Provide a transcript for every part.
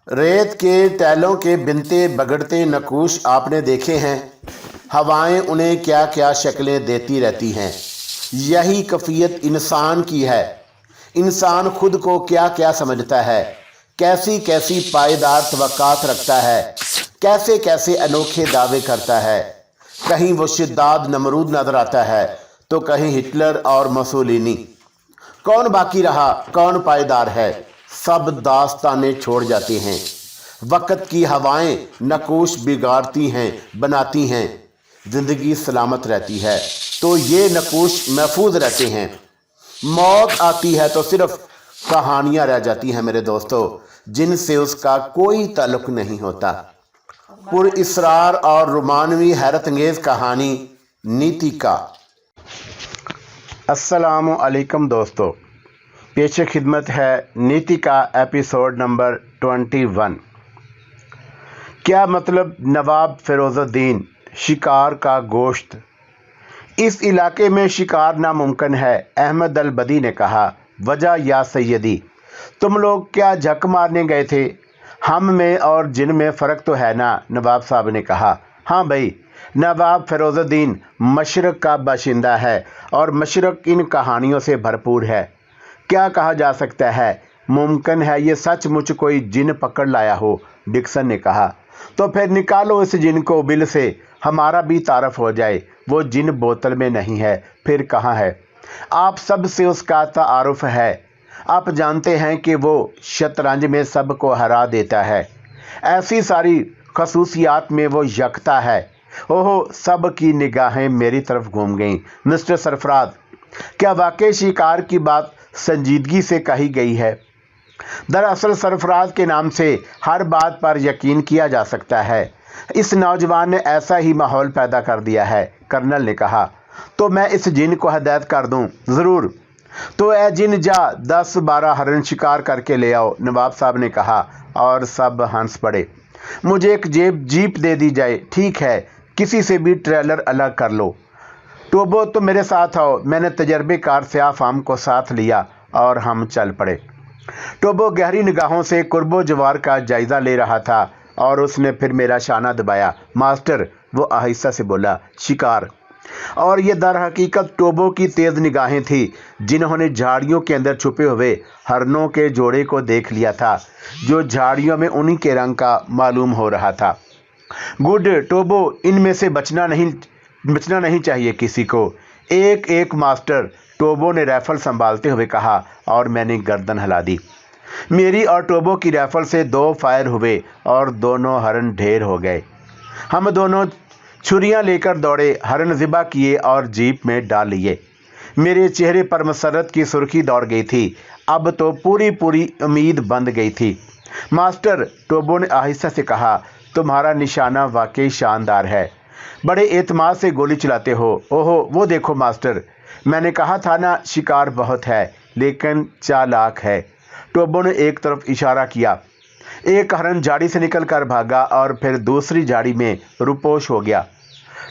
रेत के टैलों के बिनते बगड़ते नकूश आपने देखे हैं। हवाएं उन्हें क्या क्या शक्लें देती रहती हैं। यही कैफियत इंसान की है। इंसान खुद को क्या क्या समझता है, कैसी कैसी पायदार तवक्कात रखता है, कैसे कैसे अनोखे दावे करता है। कहीं वो शिद्दाद नमरूद नजर आता है तो कहीं हिटलर और मुसोलिनी। कौन बाकी रहा, कौन पायदार है? सब दास्तानें छोड़ जाते हैं। वक्त की हवाएं नकूश बिगाड़ती हैं, बनाती हैं। जिंदगी सलामत रहती है तो ये नकूश महफूज रहते हैं। मौत आती है तो सिर्फ कहानियां रह जाती हैं मेरे दोस्तों, जिनसे उसका कोई ताल्लुक नहीं होता। पुरइसरार और रोमानवी हैरत अंगेज कहानी नीति का। अस्सलामु अलैकुम दोस्तों, पेश खिदमत है नीति का एपिसोड नंबर 21। क्या मतलब नवाब फिरोजुद्दीन, शिकार का गोश्त। इस इलाके में शिकार नामुमकिन है, अहमद अल बदी ने कहा। वजह या सैयदी, तुम लोग क्या झक मारने गए थे? हम में और जिन में फ़र्क तो है ना, नवाब साहब ने कहा। हाँ भाई, नवाब फिरोजुद्दीन मशरक़ का बाशिंदा है और मशरक़ इन कहानियों से भरपूर है। क्या कहा जा सकता है, मुमकिन है ये सचमुच कोई जिन पकड़ लाया हो, डिक्सन ने कहा। तो फिर निकालो इस जिन को बिल से, हमारा भी तारफ़ हो जाए। वो जिन बोतल में नहीं है, फिर कहाँ है? आप सब से उसका तारुफ है। आप जानते हैं कि वो शतरंज में सबको हरा देता है। ऐसी सारी खसूसियात में वो यकता है। ओहो, सब की निगाहें मेरी तरफ घूम गईं। मिस्टर सरफराज, क्या वाकई शिकार की बात संजीदगी से कही गई है? दरअसल सरफराज के नाम से हर बात पर यकीन किया जा सकता है। इस नौजवान ने ऐसा ही माहौल पैदा कर दिया है, कर्नल ने कहा। तो मैं इस जिन को हदायत कर दूं? ज़रूर। तो ए जिन, जा 10-12 हरन शिकार करके ले आओ, नवाब साहब ने कहा और सब हंस पड़े। मुझे एक जीप दे दी जाए। ठीक है, किसी से भी ट्रेलर अलग कर लो। टोबो, तुम मेरे साथ आओ। मैंने तजर्बेकार स्याह फार्म को साथ लिया और हम चल पड़े। टोबो गहरी निगाहों से कुर्बो जवार का जायज़ा ले रहा था और उसने फिर मेरा शाना दबाया। मास्टर, वो आहिस्ता से बोला, शिकार। और ये दर हकीकत टोबो की तेज़ निगाहें थी, जिन्होंने झाड़ियों के अंदर छुपे हुए हरनों के जोड़े को देख लिया था, जो झाड़ियों में उन्हीं के रंग का मालूम हो रहा था। गुड टोबो, इनमें से बचना नहीं चाहिए किसी को। एक एक मास्टर, टोबो ने राइफल संभालते हुए कहा और मैंने गर्दन हिला दी। मेरी और टोबो की राइफल से 2 फायर हुए और दोनों हरन ढेर हो गए। हम दोनों छुरियां लेकर दौड़े, हरन ज़िबा किए और जीप में डाल लिए। मेरे चेहरे पर मसरत की सुर्खी दौड़ गई थी। अब तो पूरी उम्मीद बंद गई थी। मास्टर, टोबो ने आहिस्ता से कहा, तुम्हारा निशाना वाकई शानदार है। बड़े एतमाद से गोली चलाते हो। ओहो, वो देखो मास्टर, मैंने कहा था ना, शिकार बहुत है लेकिन चालाक है। टोबो ने एक तरफ इशारा किया। एक हरन झाड़ी से निकलकर भागा और फिर दूसरी झाड़ी में रुपोश हो गया।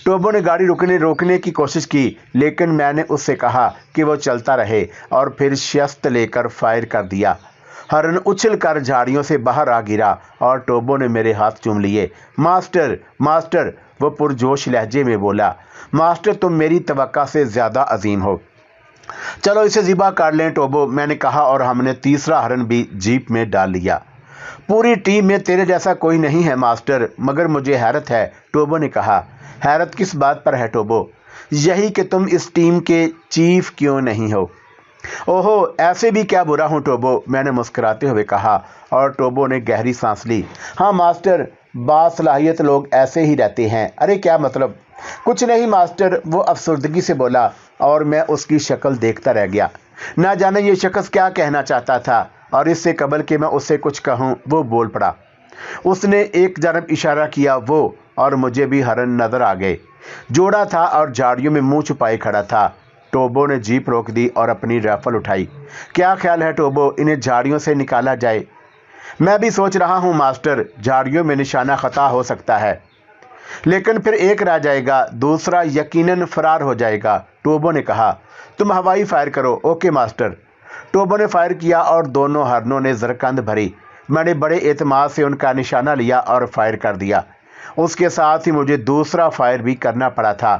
टोबो ने गाड़ी रोकने की कोशिश की, लेकिन मैंने उससे कहा कि वो चलता रहे और फिर शस्त्र लेकर फायर कर दिया। हरन उछल कर झाड़ियों से बाहर आ गिरा और टोबो ने मेरे हाथ चूम लिए। मास्टर, मास्टर, वो पुरजोश लहजे में बोला। मास्टर, तुम मेरी तवक्का से ज़्यादा अजीम हो। चलो इसे ज़िबा कर लें टोबो, मैंने कहा और हमने तीसरा हरन भी जीप में डाल लिया। पूरी टीम में तेरे जैसा कोई नहीं है मास्टर, मगर मुझे हैरत है, टोबो ने कहा। हैरत किस बात पर है टोबो? यही कि तुम इस टीम के चीफ क्यों नहीं हो। ओहो, ऐसे भी क्या बुरा हूँ टोबो, मैंने मुस्कुराते हुए कहा और टोबो ने गहरी सांस ली। हाँ मास्टर, बासलाहियत लोग ऐसे ही रहते हैं। अरे क्या मतलब? कुछ नहीं मास्टर, वो अफसरदगी से बोला और मैं उसकी शक्ल देखता रह गया। ना जाने ये शख्स क्या कहना चाहता था, और इससे कबल कि मैं उससे कुछ कहूँ वो बोल पड़ा। उसने एक जानब इशारा किया, वो और मुझे भी हरन नजर आ गए। जोड़ा था और झाड़ियों में मुंह छुपाए खड़ा था। टोबो ने जीप रोक दी और अपनी राइफल उठाई। क्या ख्याल है टोबो, इन्हें झाड़ियों से निकाला जाए? मैं भी सोच रहा हूँ मास्टर, झाड़ियों में निशाना खता हो सकता है, लेकिन फिर एक रह जाएगा, दूसरा यकीनन फरार हो जाएगा, टोबो ने कहा। तुम हवाई फायर करो। Okay master. टोबो ने फायर किया और दोनों हरनों ने जरकंद भरी। मैंने बड़े एतमाद से उनका निशाना लिया और फायर कर दिया। उसके साथ ही मुझे दूसरा फायर भी करना पड़ा था।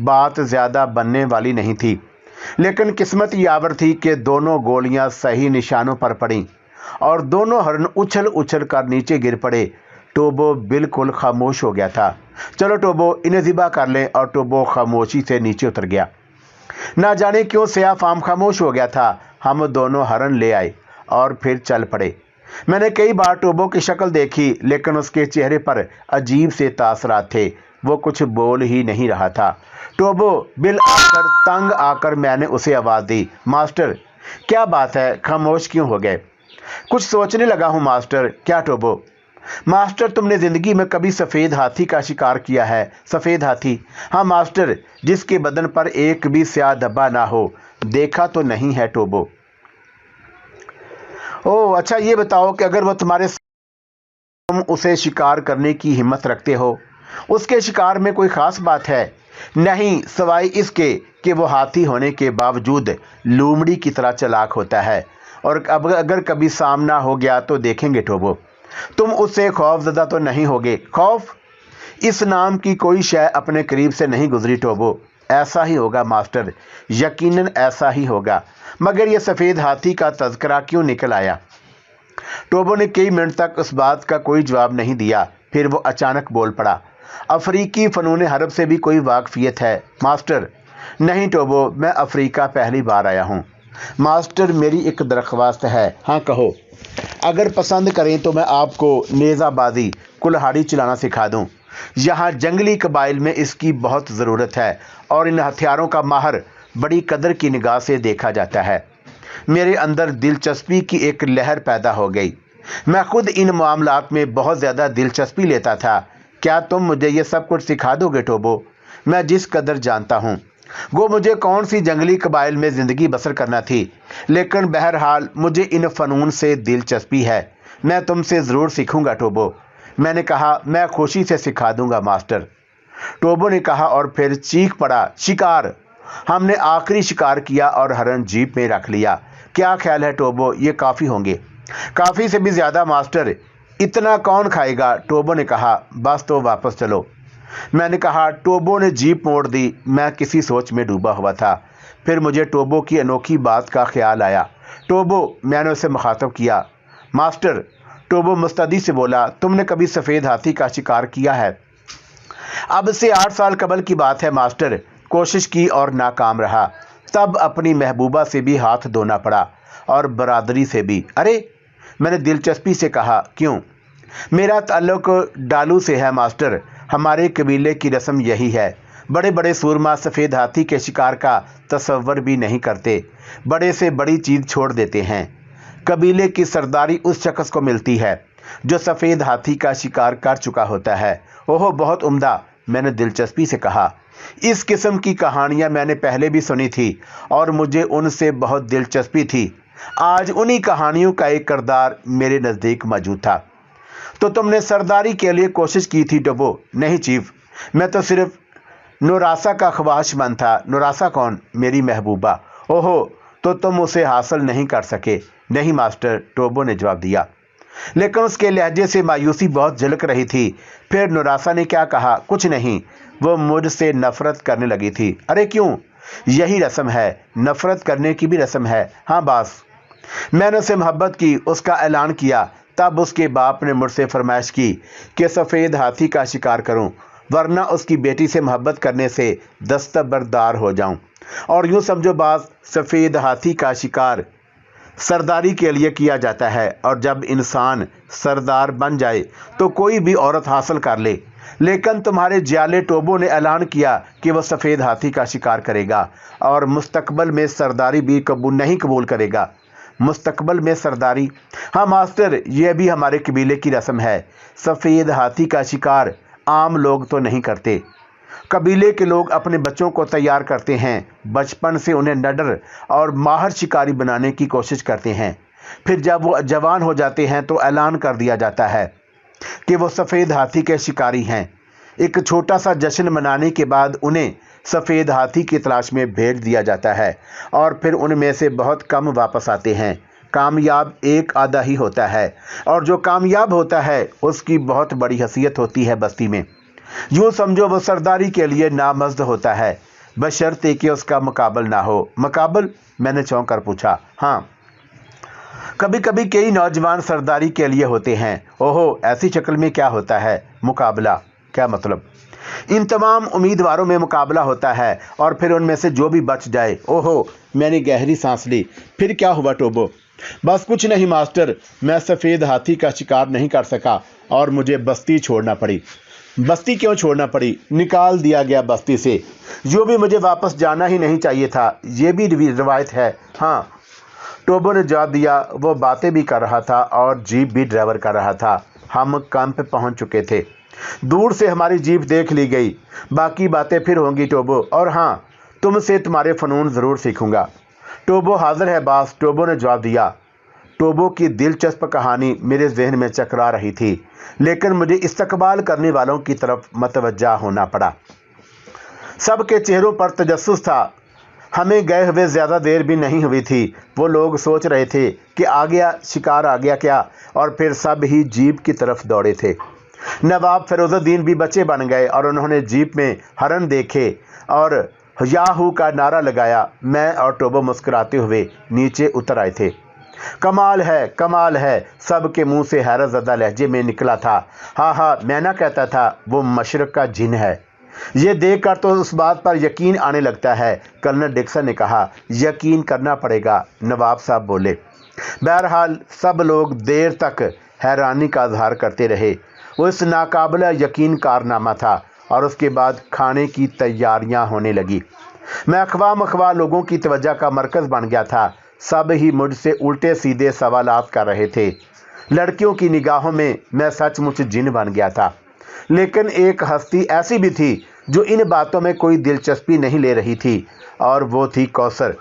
बात ज़्यादा बनने वाली नहीं थी, लेकिन किस्मत यावर थी कि दोनों गोलियां सही निशानों पर पड़ीं और दोनों हरन उछल उछल कर नीचे गिर पड़े। टोबो बिल्कुल खामोश हो गया था। चलो टोबो, इन्हें ज़िबा कर लें। और टोबो खामोशी से नीचे उतर गया। ना जाने क्यों सयाफाम खामोश हो गया था। हम दोनों हरन ले आए और फिर चल पड़े। मैंने कई बार टोबो की शक्ल देखी, लेकिन उसके चेहरे पर अजीब से तासरात थे। वो कुछ बोल ही नहीं रहा था। टोबो बिल आकर तंग आकर मैंने उसे आवाज़ दी, मास्टर क्या बात है, खामोश क्यों हो गए? कुछ सोचने लगा हूँ मास्टर। क्या टोबो? मास्टर, तुमने ज़िंदगी में कभी सफ़ेद हाथी का शिकार किया है? सफ़ेद हाथी? हाँ मास्टर, जिसके बदन पर एक भी स्याह धब्बा ना हो। देखा तो नहीं है टोबो। ओह अच्छा, ये बताओ कि अगर वो तुम्हारे तुम उसे शिकार करने की हिम्मत रखते हो, उसके शिकार में कोई ख़ास बात है? नहीं, सिवाय इसके कि वो हाथी होने के बावजूद लोमड़ी की तरह चालाक होता है। और अब अगर कभी सामना हो गया तो देखेंगे टोबो, तुम उससे खौफज़दा तो नहीं होगे? खौफ? इस नाम की कोई शय अपने करीब से नहीं गुजरी टोबो। ऐसा ही होगा मास्टर, यकीनन ऐसा ही होगा। मगर ये सफ़ेद हाथी का तज़किरा क्यों निकल आया? टोबो ने कई मिनट तक उस बात का कोई जवाब नहीं दिया। फिर वो अचानक बोल पड़ा, अफ्रीकी फ़नून हरब से भी कोई वाकफियत है? मास्टर, नहीं टोबो, मैं अफ्रीका पहली बार आया हूँ। मास्टर, मेरी एक दरख्वास्त है। हाँ कहो। अगर पसंद करें तो मैं आपको नेज़ाबाजी, कुल्हाड़ी चलाना सिखा दूं। यहाँ जंगली कबाइल में इसकी बहुत ज़रूरत है और इन हथियारों का माहर बड़ी कदर की निगाह से देखा जाता है। मेरे अंदर दिलचस्पी की एक लहर पैदा हो गई। मैं खुद इन मामलात में बहुत ज़्यादा दिलचस्पी लेता था। क्या तुम मुझे ये सब कुछ सिखा दोगे टोबो? मैं जिस कदर जानता हूँ वो मुझे कौन सी जंगली कबाइल में ज़िंदगी बसर करना थी, लेकिन बहरहाल मुझे इन फ़नून से दिलचस्पी है। मैं तुमसे ज़रूर सीखूंगा टोबो। मैंने कहा, मैं खुशी से सिखा दूंगा मास्टर। टोबो ने कहा और फिर चीख पड़ा, शिकार! हमने आखिरी शिकार किया और हरन जीप में रख लिया। क्या ख्याल है टोबो, ये काफ़ी होंगे? काफ़ी से भी ज़्यादा मास्टर। इतना कौन खाएगा? टोबो ने कहा, बस तो वापस चलो। मैंने कहा। टोबो ने जीप मोड़ दी। मैं किसी सोच में डूबा हुआ था। फिर मुझे टोबो की अनोखी बात का ख्याल आया। टोबो, मैंने उसे मुखातब किया। मास्टर, टोबो मुस्तैदी से बोला, तुमने कभी सफ़ेद हाथी का शिकार किया है? अब से 8 साल कबल की बात है मास्टर। कोशिश की और नाकाम रहा। तब अपनी महबूबा से भी हाथ धोना पड़ा और बरादरी से भी। अरे, मैंने दिलचस्पी से कहा, क्यों? मेरा ताल्लुक डालू से है मास्टर। हमारे कबीले की रस्म यही है। बड़े बड़े सूरमा सफ़ेद हाथी के शिकार का तसव्वुर भी नहीं करते। बड़े से बड़ी चीज़ छोड़ देते हैं। कबीले की सरदारी उस शख्स को मिलती है जो सफ़ेद हाथी का शिकार कर चुका होता है। ओह, बहुत उम्दा, मैंने दिलचस्पी से कहा। इस किस्म की कहानियाँ मैंने पहले भी सुनी थी और मुझे उनसे बहुत दिलचस्पी थी। आज उन्हीं कहानियों का एक किरदार मेरे नज़दीक मौजूद था। तो तुमने सरदारी के लिए कोशिश की थी टोबो? नहीं चीफ, मैं तो सिर्फ नोरासा का ख्वाहिशमंद था। नोरासा कौन? मेरी महबूबा। ओहो, तो तुम उसे हासिल नहीं कर सके? नहीं मास्टर, टोबो ने जवाब दिया। लेकिन उसके लहजे से मायूसी बहुत झलक रही थी। फिर नोरासा ने क्या कहा? कुछ नहीं, वो मुझसे नफरत करने लगी थी। अरे क्यों? यही रस्म है, नफरत करने की भी रस्म है। हाँ बास, मैंने उससे मोहब्बत की, उसका ऐलान किया। तब उसके बाप ने मुझसे फरमाइश की कि सफ़ेद हाथी का शिकार करूं, वरना उसकी बेटी से मोहब्बत करने से दस्तबरदार हो जाऊं। और यूँ समझो बात, सफ़ेद हाथी का शिकार सरदारी के लिए किया जाता है, और जब इंसान सरदार बन जाए तो कोई भी औरत हासिल कर ले। लेकिन तुम्हारे जियाले टोबो ने ऐलान किया कि वह सफ़ेद हाथी का शिकार करेगा और मुस्तकबल में सरदारी भी नहीं कबूल करेगा। मुस्तकबल में सरदारी? हाँ मास्टर, यह भी हमारे कबीले की रस्म है। सफ़ेद हाथी का शिकार आम लोग तो नहीं करते। कबीले के लोग अपने बच्चों को तैयार करते हैं, बचपन से उन्हें निडर और माहिर शिकारी बनाने की कोशिश करते हैं। फिर जब वो जवान हो जाते हैं तो ऐलान कर दिया जाता है कि वो सफ़ेद हाथी के शिकारी हैं। एक छोटा सा जश्न मनाने के बाद उन्हें सफ़ेद हाथी की तलाश में भेज दिया जाता है और फिर उनमें से बहुत कम वापस आते हैं। कामयाब एक आधा ही होता है, और जो कामयाब होता है उसकी बहुत बड़ी हैसियत होती है बस्ती में। यूँ समझो वो सरदारी के लिए नामज़द होता है, बशर्ते कि उसका मुकाबल ना हो। मुकाबल? मैंने चौंक कर पूछा। हाँ, कभी कभी कई नौजवान सरदारी के लिए होते हैं। ओहो, ऐसी शक्ल में क्या होता है मुकाबला? क्या मतलब? इन तमाम उम्मीदवारों में मुकाबला होता है और फिर उनमें से जो भी बच जाए। ओहो, मैंने गहरी सांस ली। फिर क्या हुआ टोबो? बस कुछ नहीं मास्टर, मैं सफ़ेद हाथी का शिकार नहीं कर सका और मुझे बस्ती छोड़ना पड़ी। बस्ती क्यों छोड़ना पड़ी? निकाल दिया गया बस्ती से। जो भी मुझे वापस जाना ही नहीं चाहिए था, ये भी रिवायत है। हाँ, टोबो ने जवाब दिया। वो बातें भी कर रहा था और जीप भी ड्राइवर कर रहा था। हम कैंप पे पहुंच चुके थे। दूर से हमारी जीप देख ली गई। बाकी बातें फिर होंगी टोबो, और हाँ, तुमसे तुम्हारे फ़नून ज़रूर सीखूंगा। टोबो हाजिर है बास, टोबो ने जवाब दिया। टोबो की दिलचस्प कहानी मेरे जहन में चकरा रही थी, लेकिन मुझे इस्तकबाल करने वालों की तरफ मतवज्जा होना पड़ा। सबके चेहरों पर तजस्सुस था। हमें गए हुए ज़्यादा देर भी नहीं हुई थी। वो लोग सोच रहे थे कि आ गया शिकार, आ गया क्या, और फिर सब ही जीप की तरफ दौड़े थे। नवाब फिरोजुद्दीन भी बच्चे बन गए और उन्होंने जीप में हरन देखे और याहू का नारा लगाया। मैं और टोबो मुस्कुराते हुए नीचे उतर आए थे। कमाल है, कमाल है, सबके मुंह से हैरत ज़दा लहजे में निकला था। हाँ हाँ, मैं ना कहता था वो मशरक़ का जिन है। ये देखकर तो उस बात पर यकीन आने लगता है, कर्नल डिक्सन ने कहा। यकीन करना पड़ेगा, नवाब साहब बोले। बहरहाल सब लोग देर तक हैरानी का इजहार करते रहे। वो इस नाकाबिला यकीन कारनामा था। और उसके बाद खाने की तैयारियां होने लगी। मैं अखवा मखवा लोगों की तवज्जो का मरकज़ बन गया था। सब ही मुझसे उल्टे सीधे सवालात कर रहे थे। लड़कियों की निगाहों में मैं सचमुच जिन बन गया था। लेकिन एक हस्ती ऐसी भी थी जो इन बातों में कोई दिलचस्पी नहीं ले रही थी, और वो थी कौसर।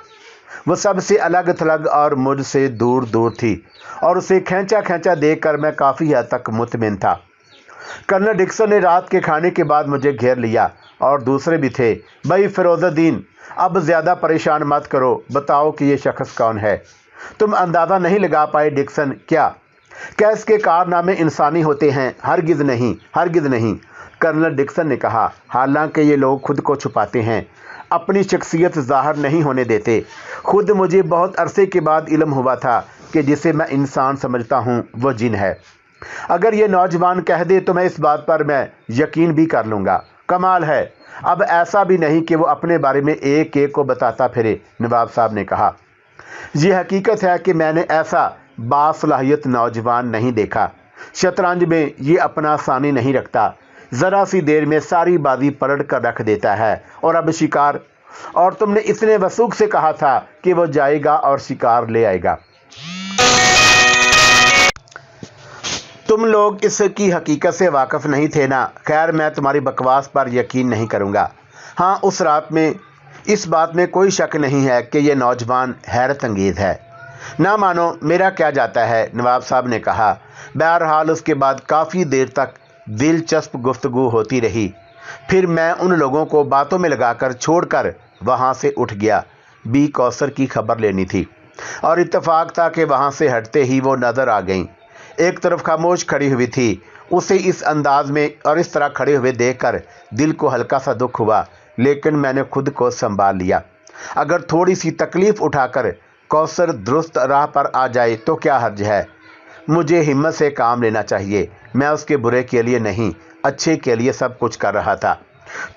वो सबसे अलग थलग और मुझसे दूर दूर थी, और उसे खींचा खींचा देखकर मैं काफ़ी हद तक मुतमिन था। कर्नल डिक्सन ने रात के खाने के बाद मुझे घेर लिया, और दूसरे भी थे। भाई फिरोजुद्दीन, अब ज़्यादा परेशान मत करो, बताओ कि ये शख्स कौन है? तुम अंदाज़ा नहीं लगा पाए डिक्सन? क्या इसके कारनामे इंसानी होते हैं? हरगिज़ नहीं, हरगिज़ नहीं, कर्नल डिक्सन ने कहा। हालांकि ये लोग खुद को छुपाते हैं, अपनी शख्सियत ज़ाहिर नहीं होने देते। खुद मुझे बहुत अरसे के बाद इल्म हुआ था कि जिसे मैं इंसान समझता हूँ वो जिन है। अगर ये नौजवान कह दे तो मैं इस बात पर मैं यकीन भी कर लूँगा। कमाल है, अब ऐसा भी नहीं कि वो अपने बारे में एक एक को बताता फिरे, नवाब साहब ने कहा। ये हकीकत है कि मैंने ऐसा बासलाहियत नौजवान नहीं देखा। शतरंज में ये अपना सानी नहीं रखता, ज़रा सी देर में सारी बाजी पलट कर रख देता है। और अब शिकार, और तुमने इतने वसूख से कहा था कि वो जाएगा और शिकार ले आएगा। तुम लोग इसकी हकीकत से वाकिफ़ नहीं थे ना। खैर, मैं तुम्हारी बकवास पर यकीन नहीं करूँगा। हाँ, उस रात में इस बात में कोई शक नहीं है कि यह नौजवान हैरत अंगेज़ है। ना मानो मेरा क्या जाता है, नवाब साहब ने कहा। बहरहाल उसके बाद काफ़ी देर तक दिलचस्प गुफ्तगू होती रही। फिर मैं उन लोगों को बातों में लगाकर छोड़कर वहाँ से उठ गया। बी कौसर की खबर लेनी थी, और इत्तेफाक था कि वहाँ से हटते ही वो नज़र आ गईं। एक तरफ खामोश खड़ी हुई थी। उसे इस अंदाज में और इस तरह खड़े हुए देखकर दिल को हल्का सा दुख हुआ, लेकिन मैंने खुद को संभाल लिया। अगर थोड़ी सी तकलीफ़ उठाकर कौसर दुरुस्त राह पर आ जाए तो क्या हर्ज है? मुझे हिम्मत से काम लेना चाहिए। मैं उसके बुरे के लिए नहीं, अच्छे के लिए सब कुछ कर रहा था।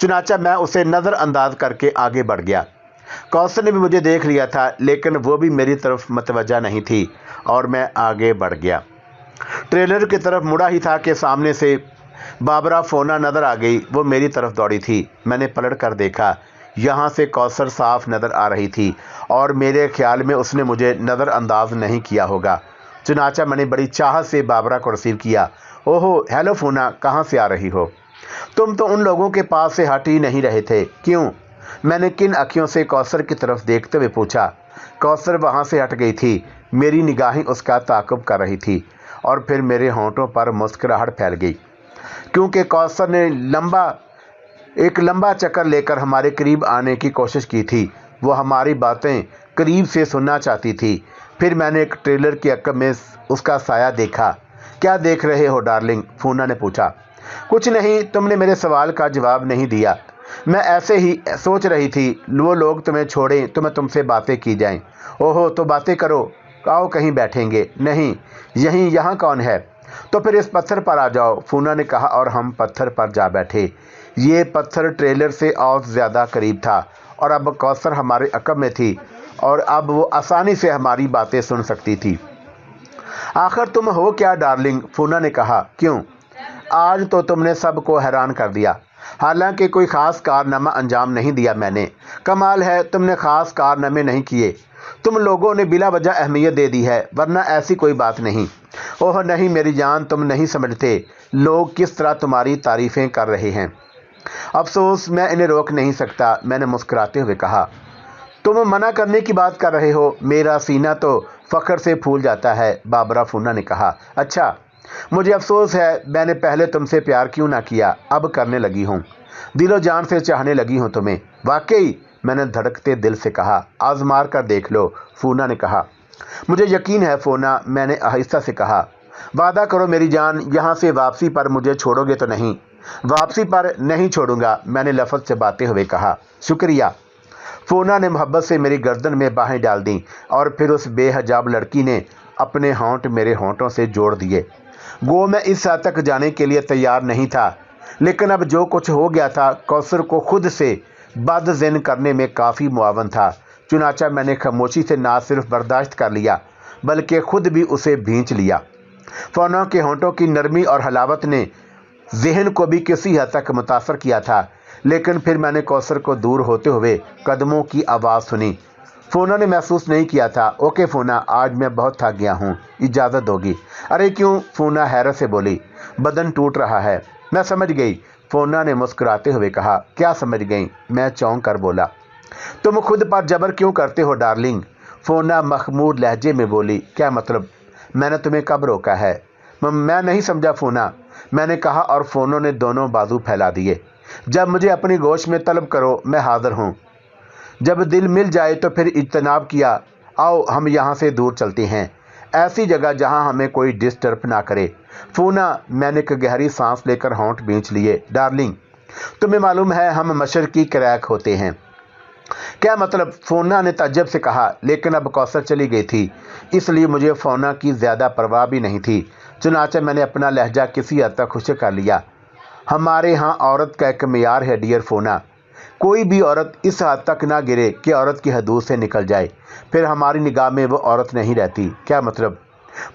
चुनाचा मैं उसे नज़रअंदाज करके आगे बढ़ गया। कौसर ने भी मुझे देख लिया था, लेकिन वो भी मेरी तरफ मतवज्जा नहीं थी, और मैं आगे बढ़ गया। ट्रेलर की तरफ मुड़ा ही था कि सामने से बाबरा फोना नज़र आ गई। वो मेरी तरफ दौड़ी थी। मैंने पलट कर देखा। यहाँ से कौसर साफ नज़र आ रही थी, और मेरे ख्याल में उसने मुझे नज़रअंदाज नहीं किया होगा। चुनाचा मैंने बड़ी चाहत से बाबरा को रिसीव किया। ओहो, हेलो फोना, कहाँ से आ रही हो? तुम तो उन लोगों के पास से हट ही नहीं रहे थे, क्यों? मैंने किन अखियों से कौसर की तरफ देखते हुए पूछा। कौसर वहाँ से हट गई थी। मेरी निगाहें उसका ताक़ुब कर रही थी, और फिर मेरे होंठों पर मुस्कुराहट फैल गई, क्योंकि कौसर ने एक लंबा चक्कर लेकर हमारे करीब आने की कोशिश की थी। वो हमारी बातें करीब से सुनना चाहती थी। फिर मैंने एक ट्रेलर की अक्ब में उसका साया देखा। क्या देख रहे हो डार्लिंग? फूना ने पूछा। कुछ नहीं, तुमने मेरे सवाल का जवाब नहीं दिया। मैं ऐसे ही सोच रही थी, वो लोग तुम्हें छोड़ें तो मैं तुमसे बातें की जाएं। ओहो, तो बातें करो, आओ कहीं बैठेंगे। नहीं, यहाँ कौन है? तो फिर इस पत्थर पर आ जाओ, फूना ने कहा और हम पत्थर पर जा बैठे। ये पत्थर ट्रेलर से और ज़्यादा करीब था और अब कौसर हमारे अकब में थी और अब वो आसानी से हमारी बातें सुन सकती थी। आखिर तुम हो क्या डार्लिंग? फूना ने कहा। क्यों? आज तो तुमने सबको हैरान कर दिया। हालांकि कोई ख़ास कारनामा अंजाम नहीं दिया मैंने। कमाल है, तुमने ख़ास कारनामे नहीं किए। तुम लोगों ने बिला वजह अहमियत दे दी है, वरना ऐसी कोई बात नहीं। ओह नहीं मेरी जान, तुम नहीं समझते लोग किस तरह तुम्हारी तारीफ़ें कर रहे हैं। अफसोस मैं इन्हें रोक नहीं सकता, मैंने मुस्कुराते हुए कहा। तुम मना करने की बात कर रहे हो? मेरा सीना तो फ़ख्र से फूल जाता है, बाबरा फूना ने कहा। अच्छा, मुझे अफसोस है मैंने पहले तुमसे प्यार क्यों ना किया, अब करने लगी हूँ। दिलो जान से चाहने लगी हूँ तुम्हें। वाकई? मैंने धड़कते दिल से कहा। आज़मार कर देख लो, फूना ने कहा। मुझे यकीन है फूना, मैंने आहिस्ता से कहा। वादा करो मेरी जान, यहाँ से वापसी पर मुझे छोड़ोगे तो नहीं? वापसी पर नहीं छोड़ूंगा, मैंने लफ्ज़ चबाते हुए कहा। शुक्रिया। फूना ने मोहब्बत से मेरी गर्दन में बाहें डाल दी और फिर उस बेहजाब लड़की ने अपने होंठ मेरे होंठों से जोड़ दिए। वो मैं इस हद तक जाने के लिए तैयार नहीं था, लेकिन अब जो कुछ हो गया था कौसर को खुद से बदज़िन करने में काफ़ी मुआवन था। चुनाचा मैंने खामोशी से ना सिर्फ बर्दाश्त कर लिया बल्कि खुद भी उसे भींच लिया। फौना के होंठों की नरमी और हलावत ने जहन को भी किसी हद तक मुतासर किया था, लेकिन फिर मैंने कौसर को दूर होते हुए कदमों की आवाज़ सुनी। फ़ोना ने महसूस नहीं किया था। ओके फ़ोना, आज मैं बहुत थक गया हूँ, इजाज़त दोगी? अरे क्यों? फ़ोना हैरत से बोली। बदन टूट रहा है। मैं समझ गई, फ़ोना ने मुस्कुराते हुए कहा। क्या समझ गई? मैं चौंक कर बोला। तुम खुद पर जबर क्यों करते हो डार्लिंग? फ़ोना मखमूर लहजे में बोली। क्या मतलब? मैंने तुम्हें कब रोका है? मैं नहीं समझा फ़ोना, मैंने कहा और फ़ोनों ने दोनों बाजू फैला दिए। जब मुझे अपनी गोश में तलब करो, मैं हाज़िर हूँ। जब दिल मिल जाए तो फिर इज्तनाब किया। आओ हम यहाँ से दूर चलते हैं, ऐसी जगह जहाँ हमें कोई डिस्टर्ब ना करे। फूना, मैंने एक गहरी सांस लेकर होंठ भींच लिए। डार्लिंग, तुम्हें मालूम है हम मशरकी क्रैक होते हैं। क्या मतलब? फौना ने ताज्जुब से कहा। लेकिन अब कौसर चली गई थी, इसलिए मुझे फौना की ज़्यादा परवाह भी नहीं थी। चुनाचे मैंने अपना लहजा किसी हद तक खुश कर लिया। हमारे यहाँ औरत का एक मियार है डियर फोना। कोई भी औरत इस हद तक ना गिरे कि औरत की हदूद से निकल जाए, फिर हमारी निगाह में वो औरत नहीं रहती। क्या मतलब?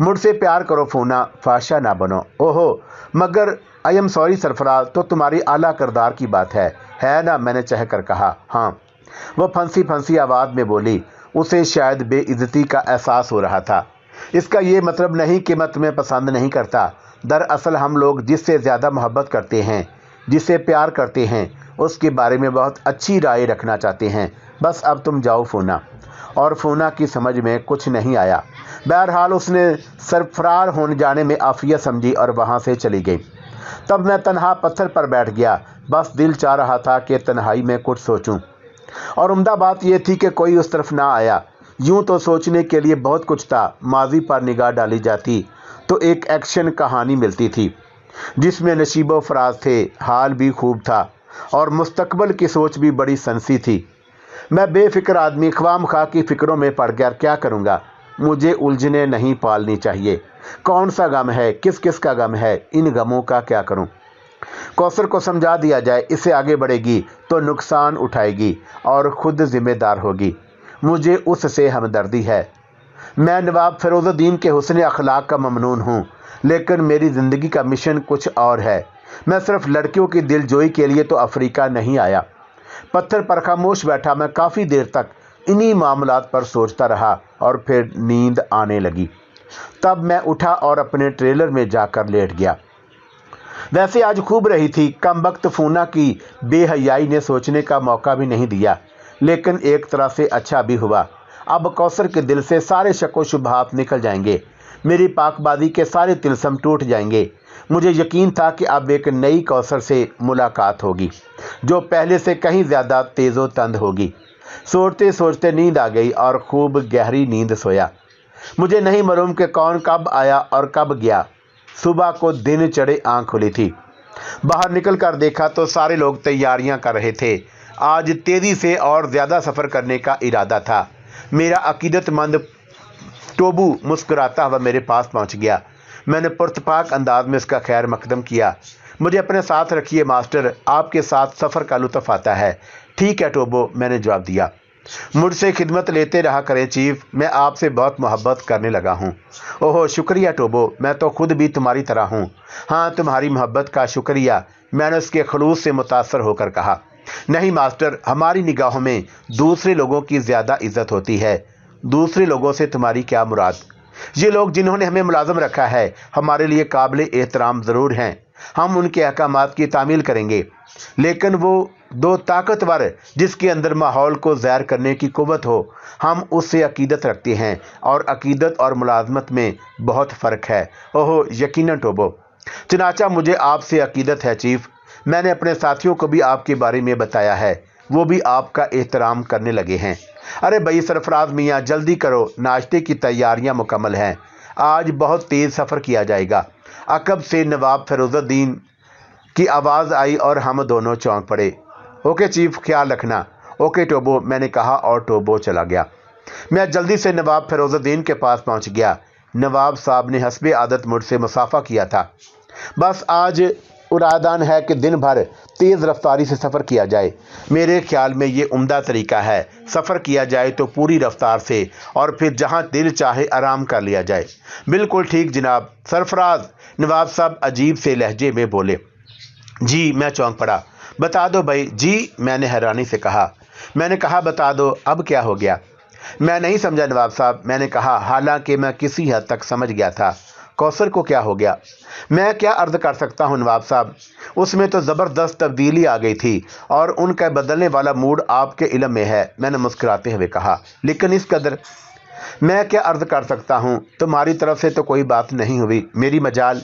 मुझसे प्यार करो फोना, फाशा ना बनो। ओहो, मगर आई एम सॉरी सरफराज, तो तुम्हारी आला किरदार की बात है ना? मैंने चह कर कहा। हाँ, वो फंसी फंसी आवाज़ में बोली। उसे शायद बेइज्जती का एहसास हो रहा था। इसका ये मतलब नहीं कि मैं तुम्हें पसंद नहीं करता। दरअसल हम लोग जिससे ज़्यादा मोहब्बत करते हैं, जिससे प्यार करते हैं, उसके बारे में बहुत अच्छी राय रखना चाहते हैं। बस अब तुम जाओ फोना। और फोना की समझ में कुछ नहीं आया। बहरहाल उसने सरफरार होने जाने में आफियत समझी और वहाँ से चली गई। तब मैं तन्हा पत्थर पर बैठ गया। बस दिल चाह रहा था कि तन्हाई में कुछ सोचूं, और उम्दा बात यह थी कि कोई उस तरफ ना आया। यूं तो सोचने के लिए बहुत कुछ था। माजी पर निगाह डाली जाती तो एक एक्शन कहानी मिलती थी जिसमें नशीबो फराज थे, हाल भी खूब था और मुस्तकबल की सोच भी बड़ी सनसी थी। मैं बेफिक्र आदमी ख्वाम खा की फ़िक्रों में पड़ गया। क्या करूँगा? मुझे उलझने नहीं पालनी चाहिए। कौन सा गम है, किस किस का गम है, इन गमों का क्या करूँ? कौसर को समझा दिया जाए, इससे आगे बढ़ेगी तो नुकसान उठाएगी और ख़ुद ज़िम्मेदार होगी। मुझे उससे हमदर्दी है। मैं नवाब फ़िरोज़ुद्दीन के हुस्न अखलाक का ममनून हूँ, लेकिन मेरी ज़िंदगी का मिशन कुछ और है। मैं सिर्फ लड़कियों की दिलजोई के लिए तो अफ्रीका नहीं आया। पत्थर पर खामोश बैठा मैं काफ़ी देर तक इन्हीं मामलात पर सोचता रहा और फिर नींद आने लगी। तब मैं उठा और अपने ट्रेलर में जाकर लेट गया। वैसे आज खूब रही थी। कम वक्त फूना की बेहयाई ने सोचने का मौका भी नहीं दिया, लेकिन एक तरह से अच्छा भी हुआ। अब कौसर के दिल से सारे शक व शुबहात निकल जाएंगे, मेरी पाकबाजी के सारे तिलस्म टूट जाएंगे। मुझे यकीन था कि अब एक नई कौसर से मुलाकात होगी जो पहले से कहीं ज़्यादा तेज़ो तंद होगी। सोचते सोचते नींद आ गई और खूब गहरी नींद सोया। मुझे नहीं मालूम कि कौन कब आया और कब गया। सुबह को दिन चढ़े आँख खुली थी। बाहर निकल कर देखा तो सारे लोग तैयारियां कर रहे थे। आज तेज़ी से और ज़्यादा सफ़र करने का इरादा था। मेरा अकीदतमंद टोबू मुस्कुराता हुआ मेरे पास पहुंच गया। मैंने पुरतपाक अंदाज में उसका खैर मकदम किया। मुझे अपने साथ रखिए मास्टर, आपके साथ सफ़र का लुत्फ़ आता है। ठीक है टोबो, मैंने जवाब दिया। मुझसे खिदमत लेते रहा करें चीफ, मैं आपसे बहुत मोहब्बत करने लगा हूँ। ओहो शुक्रिया टोबो, मैं तो खुद भी तुम्हारी तरह हूँ। हाँ तुम्हारी मोहब्बत का शुक्रिया, मैंने उसके खलूस से मुतासर होकर कहा। नहीं मास्टर, हमारी निगाहों में दूसरे लोगों की ज़्यादा इज्जत होती है। दूसरे लोगों से तुम्हारी क्या मुराद? ये लोग जिन्होंने हमें मुलाजम रखा है हमारे लिए काबिल एहतराम ज़रूर हैं। हम उनके अहकामात की तामील करेंगे, लेकिन वो दो ताकतवर जिसके अंदर माहौल को ज़ैर करने की कुव्वत हो, हम उससे अकीदत रखते हैं और अकीदत और मुलाजमत में बहुत फ़र्क है। ओहो यकीनन टोबो, चनाचा मुझे आपसे अकीदत है चीफ। मैंने अपने साथियों को भी आपके बारे में बताया है, वो भी आपका एहतराम करने लगे हैं। अरे भाई सरफराज मियाँ जल्दी करो, नाश्ते की तैयारियां मुकम्मल हैं। आज बहुत तेज़ सफ़र किया जाएगा। अकब से नवाब फिरोजुद्दीन की आवाज़ आई और हम दोनों चौंक पड़े। ओके चीफ, ख्याल रखना। ओके टोबो, मैंने कहा और टोबो चला गया। मैं जल्दी से नवाब फिरोजुद्दीन के पास पहुंच गया। नवाब साहब ने हस्बे आदत मुझसे मुसाफा किया था। बस आज इरादान है कि दिन भर तेज़ रफ्तारी से सफ़र किया जाए। मेरे ख्याल में ये उम्दा तरीका है। सफ़र किया जाए तो पूरी रफ्तार से और फिर जहाँ दिल चाहे आराम कर लिया जाए। बिल्कुल ठीक जनाब। सरफराज, नवाब साहब अजीब से लहजे में बोले। जी, मैं चौंक पड़ा। बता दो भाई। जी, मैंने हैरानी से कहा। मैंने कहा बता दो, अब क्या हो गया? मैं नहीं समझा नवाब साहब, मैंने कहा, हालांकि मैं किसी हद तक समझ गया था। कौसर को क्या हो गया? मैं क्या अर्ज कर सकता हूँ नवाब साहब, उसमें तो ज़बरदस्त तब्दीली आ गई थी और उनका बदलने वाला मूड आपके इल्म में है, मैंने मुस्कुराते हुए कहा। लेकिन इस कदर मैं क्या अर्ज कर सकता हूँ, तुम्हारी तरफ से तो कोई बात नहीं हुई। मेरी मजाल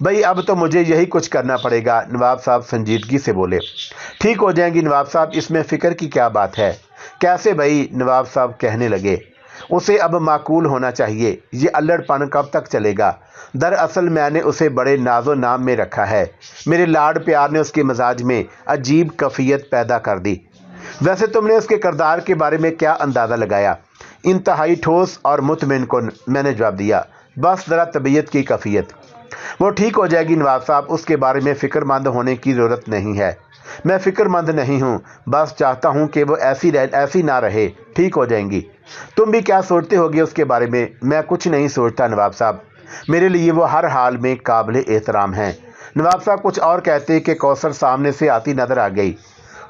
भाई, अब तो मुझे यही कुछ करना पड़ेगा, नवाब साहब संजीदगी से बोले। ठीक हो जाएंगी नवाब साहब, इसमें फ़िक्र की क्या बात है। कैसे भाई? नवाब साहब कहने लगे। उसे अब माकूल होना चाहिए। ये अल्लड़पन कब तक चलेगा? दरअसल मैंने उसे बड़े नाजो नाम में रखा है। मेरे लाड प्यार ने उसके मिजाज में अजीब कैफियत पैदा कर दी। वैसे तुमने उसके किरदार के बारे में क्या अंदाज़ा लगाया? इंतहाई ठोस और मुतमिन, मैंने जवाब दिया। बस ज़रा तबीयत की कैफियत। वो ठीक हो जाएगी नवाब साहब, उसके बारे में फ़िक्रमंद होने की ज़रूरत नहीं है। मैं फ़िक्रमंद नहीं हूँ, बस चाहता हूँ कि वो ऐसी ना रहे। ठीक हो जाएंगी। तुम भी क्या सोचते होगे उसके बारे में? मैं कुछ नहीं सोचता नवाब साहब, मेरे लिए वो हर हाल में काबिल एहतराम हैं। नवाब साहब कुछ और कहते कि कौसर सामने से आती नज़र आ गई।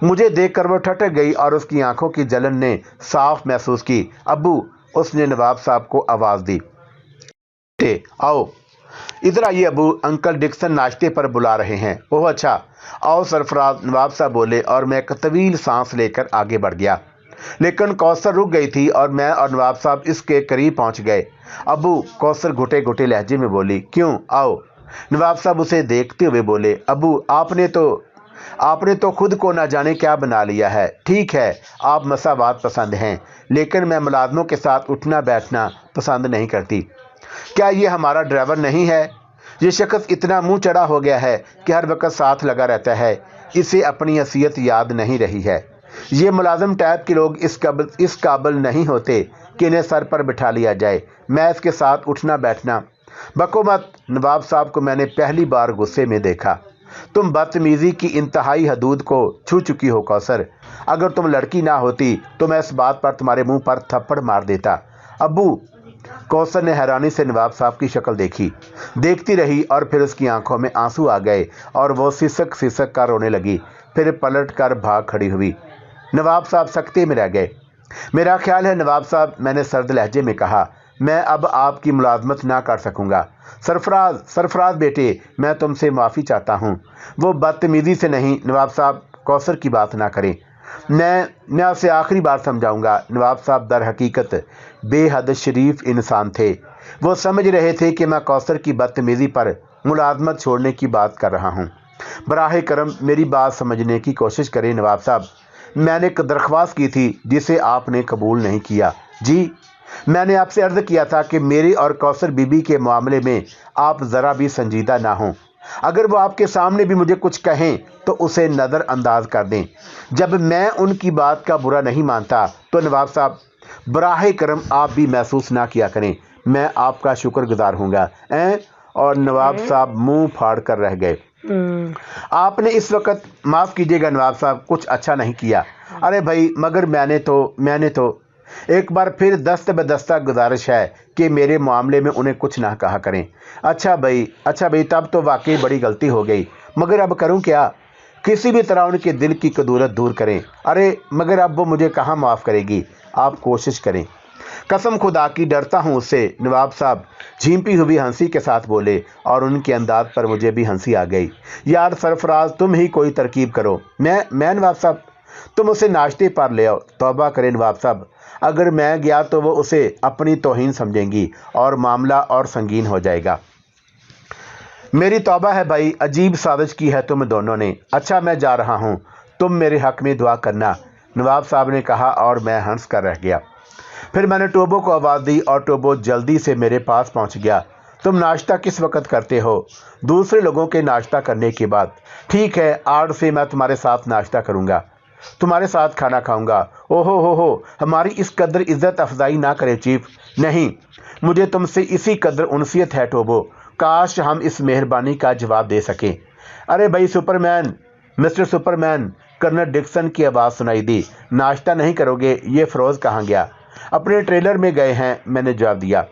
मुझे देखकर वो ठटक गई और उसकी आंखों की जलन ने साफ महसूस की। अब्बू, उसने नवाब साहब को आवाज़ दी। आओ इधर आइए अबू, अंकल डिक्सन नाश्ते पर बुला रहे हैं। ओह अच्छा, आओ सरफराज, नवाब साहब बोले और मैं एक तवील सांस लेकर आगे बढ़ गया। लेकिन कौसर रुक गई थी और मैं और नवाब साहब इसके करीब पहुंच गए। अबू, कौसर घुटे घुटे लहजे में बोली। क्यों? आओ। नवाब साहब उसे देखते हुए बोले। अबू, आपने तो खुद को ना जाने क्या बना लिया है। ठीक है, आप मसावात पसंद हैं, लेकिन मैं मुलाजमों के साथ उठना बैठना पसंद नहीं करती। क्या ये हमारा ड्राइवर नहीं है? ये शख्स इतना मुंह चढ़ा हो गया है कि हर वक्त साथ लगा रहता है। इसे अपनी हैसियत याद नहीं रही है। ये मुलाजिम टाइप के लोग इस काबिल नहीं होते कि इन्हें सर पर बिठा लिया जाए। मैं इसके साथ उठना बैठना। बको मत। नवाब साहब को मैंने पहली बार गुस्से में देखा। तुम बदतमीज़ी की इंतहाई हदूद को छू चुकी हो कौसर। अगर तुम लड़की ना होती तो मैं इस बात पर तुम्हारे मुंह पर थप्पड़ मार देता। अब्बू, कौसर ने हैरानी से नवाब साहब की शक्ल देखती रही और फिर उसकी आंखों में आंसू आ गए और वो सिसक सिसक कर रोने लगी। फिर पलट कर भाग खड़ी हुई। नवाब साहब सख्ते में रह गए। मेरा ख्याल है नवाब साहब, मैंने सर्द लहजे में कहा, मैं अब आपकी मुलाजमत ना कर सकूंगा। सरफराज बेटे, मैं तुमसे माफ़ी चाहता हूँ। वो बदतमीज़ी से नहीं नवाब साहब, कौसर की बात ना करें। मैं आपसे आखिरी बार समझाऊंगा। नवाब साहब दर हकीकत बेहद शरीफ इंसान थे। वो समझ रहे थे कि मैं कौसर की बदतमीज़ी पर मुलाजमत छोड़ने की बात कर रहा हूँ। बराह करम मेरी बात समझने की कोशिश करें नवाब साहब। मैंने एक दरख्वास्त की थी जिसे आपने कबूल नहीं किया। जी, میں نے آپ سے عرض کیا تھا کہ میری اور کوثر بی بی کے معاملے میں آپ ذرا بھی سنجیدہ نہ ہوں۔ اگر وہ آپ کے سامنے بھی مجھے کچھ کہیں تو اسے نظر انداز کر دیں۔ جب میں ان کی بات کا برا نہیں مانتا تو نواب صاحب براہ کرم آپ بھی محسوس نہ کیا کریں، میں آپ کا شکر گزار ہوں گا۔ اور نواب صاحب منہ پھاڑ کر رہ گئے۔ آپ نے اس وقت، معاف کیجیے گا نواب صاحب، کچھ اچھا نہیں کیا۔ ارے بھائی، مگر میں نے تو ایک بار پھر دست بدستہ گزارش ہے کہ میرے معاملے میں انہیں کچھ نہ کہا کریں۔ اچھا بھائی، تب تو واقعی بڑی غلطی ہو گئی، مگر اب کروں کیا؟ کسی بھی طرح ان کے دل کی کدورت دور کریں۔ ارے مگر اب وہ مجھے کہاں معاف کرے گی؟ آپ کوشش کریں۔ قسم خدا کی ڈرتا ہوں اس سے، نواب صاحب جھیمپی ہوئی ہنسی کے ساتھ بولے، اور ان کے انداز پر مجھے بھی ہنسی آ گئی۔ یار سرفراز، تم ہی کوئی ترکیب کرو۔ میں نواب صاحب، تم اسے ناشتے پر لے آؤ۔ توبہ کریں نواب صاحب، اگر میں گیا تو وہ اسے اپنی توہین سمجھیں گی اور معاملہ اور سنگین ہو جائے گا۔ میری توبہ ہے بھائی، عجیب سازش کی ہے تم دونوں نے۔ اچھا میں جا رہا ہوں، تم میرے حق میں دعا کرنا، نواب صاحب نے کہا، اور میں ہنس کر رہ گیا۔ پھر میں نے ٹوبو کو آواز دی اور ٹوبو جلدی سے میرے پاس پہنچ گیا۔ تم ناشتہ کس وقت کرتے ہو؟ دوسرے لوگوں کے ناشتہ کرنے کے بعد۔ ٹھیک ہے، آج سے میں تمہارے ساتھ ناشتہ کروں گا، تمہارے ساتھ کھانا کھاؤں گا۔ ہو ہماری اس قدر عزت افزائی نہ کرے چیف۔ نہیں، مجھے تم سے اسی قدر انسیت ہے ٹوبو، کاش ہم اس مہربانی کا جواب دے سکیں۔ ارے بھائی Superman, mister Superman, colonel Dixon کی آواز سنائی دی۔ ناشتہ نہیں کرو گے؟ یہ فروز کہاں گیا؟ اپنے ٹریلر میں گئے ہیں، میں نے جواب دیا۔